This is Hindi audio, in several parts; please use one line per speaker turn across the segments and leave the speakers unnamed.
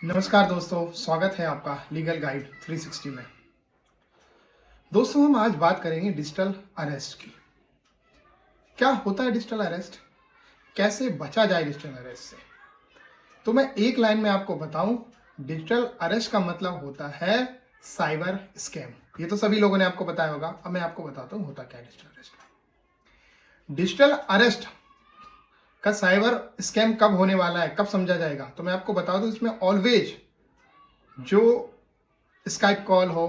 नमस्कार दोस्तों, स्वागत है आपका लीगल गाइड 360 में। दोस्तों, हम आज बात करेंगे डिजिटल अरेस्ट की। क्या होता है डिजिटल अरेस्ट, कैसे बचा जाए डिजिटल अरेस्ट से। तो मैं एक लाइन में आपको बताऊं, डिजिटल अरेस्ट का मतलब होता है साइबर स्कैम। ये तो सभी लोगों ने आपको बताया होगा। अब मैं आपको बताता हूं होता क्या है डिजिटल अरेस्ट। डिजिटल अरेस्ट का साइबर स्कैम कब होने वाला है, कब समझा जाएगा, तो मैं आपको बता दूं, इसमें ऑलवेज जो स्काइप कॉल हो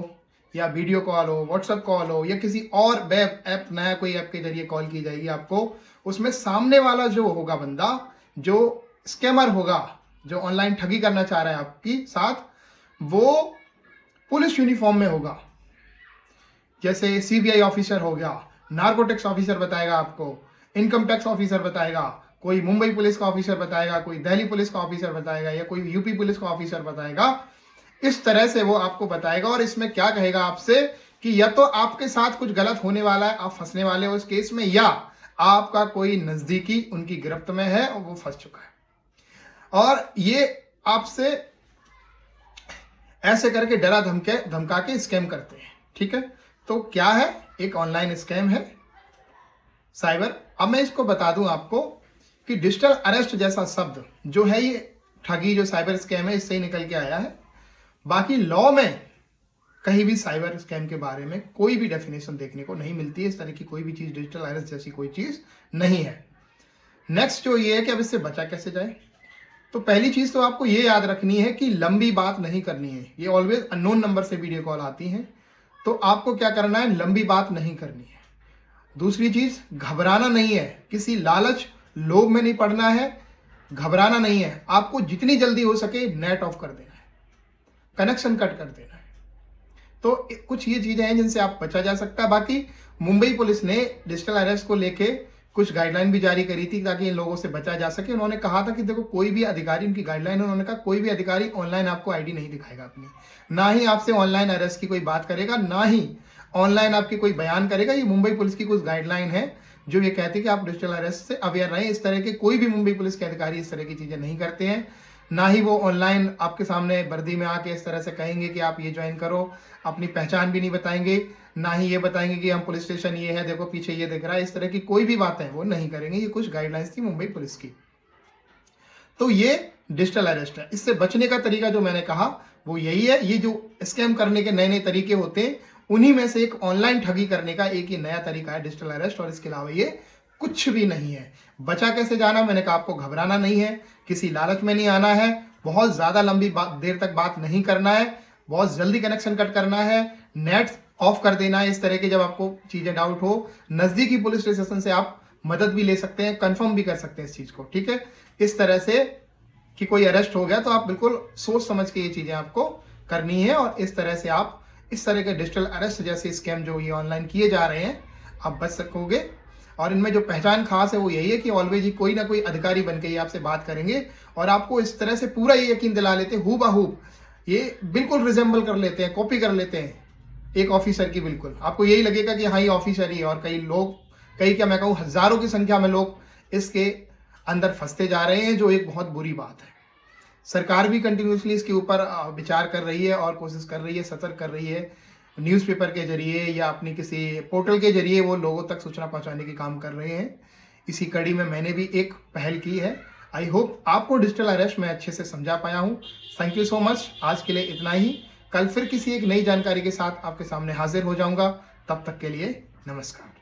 या वीडियो कॉल हो, व्हाट्सएप कॉल हो या किसी और वेब ऐप, नया कोई ऐप के जरिए कॉल की जाएगी आपको, उसमें सामने वाला जो होगा बंदा, जो स्कैमर होगा, जो ऑनलाइन ठगी करना चाह रहा है आपकी साथ, वो पुलिस यूनिफॉर्म में होगा। जैसे सीबीआई ऑफिसर हो गया, नार्कोटिक्स ऑफिसर बताएगा आपको, इनकम टैक्स ऑफिसर बताएगा, कोई मुंबई पुलिस का ऑफिसर बताएगा, कोई दिल्ली पुलिस का ऑफिसर बताएगा या कोई यूपी पुलिस का ऑफिसर बताएगा। इस तरह से वो आपको बताएगा और इसमें क्या कहेगा आपसे कि या तो आपके साथ कुछ गलत होने वाला है, आप फंसने वाले हो इस केस में, या आपका कोई नजदीकी उनकी गिरफ्त में है और वो फंस चुका है। और ये आपसे ऐसे करके डरा धमका के स्कैम करते हैं। ठीक है, तो क्या है, एक ऑनलाइन स्कैम है साइबर। अब मैं इसको बता दूं आपको कि डिजिटल अरेस्ट जैसा शब्द जो है, ये ठगी जो साइबर स्कैम है इससे ही निकल के आया है। बाकी लॉ में कहीं भी साइबर स्कैम के बारे में कोई भी डेफिनेशन देखने को नहीं मिलती है। इस तरह की कोई भी चीज डिजिटल अरेस्ट जैसी कोई चीज नहीं है। नेक्स्ट जो ये है कि अब इससे बचा कैसे जाए, तो पहली चीज तो आपको ये याद रखनी है कि लंबी बात नहीं करनी है। ये ऑलवेज अननोन नंबर से वीडियो कॉल आती है, तो आपको क्या करना है, लंबी बात नहीं करनी है। दूसरी चीज, घबराना नहीं है, किसी लालच लोभ में नहीं पड़ना है, घबराना नहीं है। आपको जितनी जल्दी हो सके नेट ऑफ कर देना है, कनेक्शन कट कर देना है। तो कुछ ये चीजें हैं जिनसे आप बचा जा सकता है। बाकी मुंबई पुलिस ने डिजिटल अरेस्ट को लेके कुछ गाइडलाइन भी जारी करी थी ताकि इन लोगों से बचा जा सके। उन्होंने कहा था कि देखो, कोई भी अधिकारी, उनकी गाइडलाइन, उन्होंने कहा कोई भी अधिकारी ऑनलाइन आपको आईडी नहीं दिखाएगा अपनी, ना ही आपसे ऑनलाइन अरेस्ट की कोई बात करेगा, ना ही ऑनलाइन आपकी कोई बयान करेगा। ये मुंबई पुलिस की कुछ गाइडलाइन है जो ये कहती है कि आप डिजिटल अरेस्ट से अवेयर रहें। इस तरह के कोई भी मुंबई पुलिस के अधिकारी इस तरह की चीजें नहीं करते हैं। ना ही वो ऑनलाइन आपके सामने वर्दी में आके इस तरह से कहेंगे कि आप ये ज्वाइन करो, अपनी पहचान भी नहीं बताएंगे, ना ही ये बताएंगे कि हम पुलिस स्टेशन ये है, देखो पीछे ये दिख रहा है। इस तरह की कोई भी बातें वो नहीं करेंगे। ये कुछ गाइडलाइंस थी मुंबई पुलिस की। तो ये डिजिटल अरेस्ट है। इससे बचने का तरीका जो मैंने कहा वो यही है। ये जो स्कैम करने के नए नए तरीके होते हैं, उन्हीं में से एक ऑनलाइन ठगी करने का एक ही नया तरीका है डिजिटल अरेस्ट, और इसके अलावा ये कुछ भी नहीं है। बचा कैसे जाना, मैंने कहा आपको घबराना नहीं है, किसी लालच में नहीं आना है, बहुत ज्यादा लंबी देर तक बात नहीं करना है, बहुत जल्दी कनेक्शन कट करना है, नेट ऑफ कर देना है। इस तरह के जब आपको चीजें डाउट हो, नजदीकी पुलिस स्टेशन से आप मदद भी ले सकते हैं, कंफर्म भी कर सकते हैं इस चीज को। ठीक है, इस तरह से कि कोई अरेस्ट हो गया तो आप बिल्कुल सोच समझ के ये चीजें आपको करनी है, और इस तरह से आप इस तरह के डिजिटल अरेस्ट जैसे स्कैम जो ये ऑनलाइन किए जा रहे हैं आप बच सकोगे। और इनमें जो पहचान खास है वो यही है कि ऑलवेज ही कोई ना कोई अधिकारी बन के ही आपसे बात करेंगे और आपको इस तरह से पूरा ये यकीन दिला लेते हैं, हूबहू ये बिल्कुल रिजेंबल कर लेते हैं, कॉपी कर लेते हैं एक ऑफिसर की। बिल्कुल आपको यही लगेगा कि हाँ, ये ऑफिसर ही है। और कई लोग, कई क्या मैं कहूँ, हजारों की संख्या में लोग इसके अंदर फंसते जा रहे हैं, जो एक बहुत बुरी बात है। सरकार भी कंटिन्यूसली इसके ऊपर विचार कर रही है और कोशिश कर रही है, सतर्क कर रही है। न्यूज़पेपर के जरिए या अपनी किसी पोर्टल के जरिए वो लोगों तक सूचना पहुंचाने की काम कर रहे हैं। इसी कड़ी में मैंने भी एक पहल की है। आई होप आपको डिजिटल अरेस्ट मैं अच्छे से समझा पाया हूं। Thank you so much. आज के लिए इतना ही। कल फिर किसी एक नई जानकारी के साथ आपके सामने हाजिर हो जाऊंगा। तब तक के लिए नमस्कार।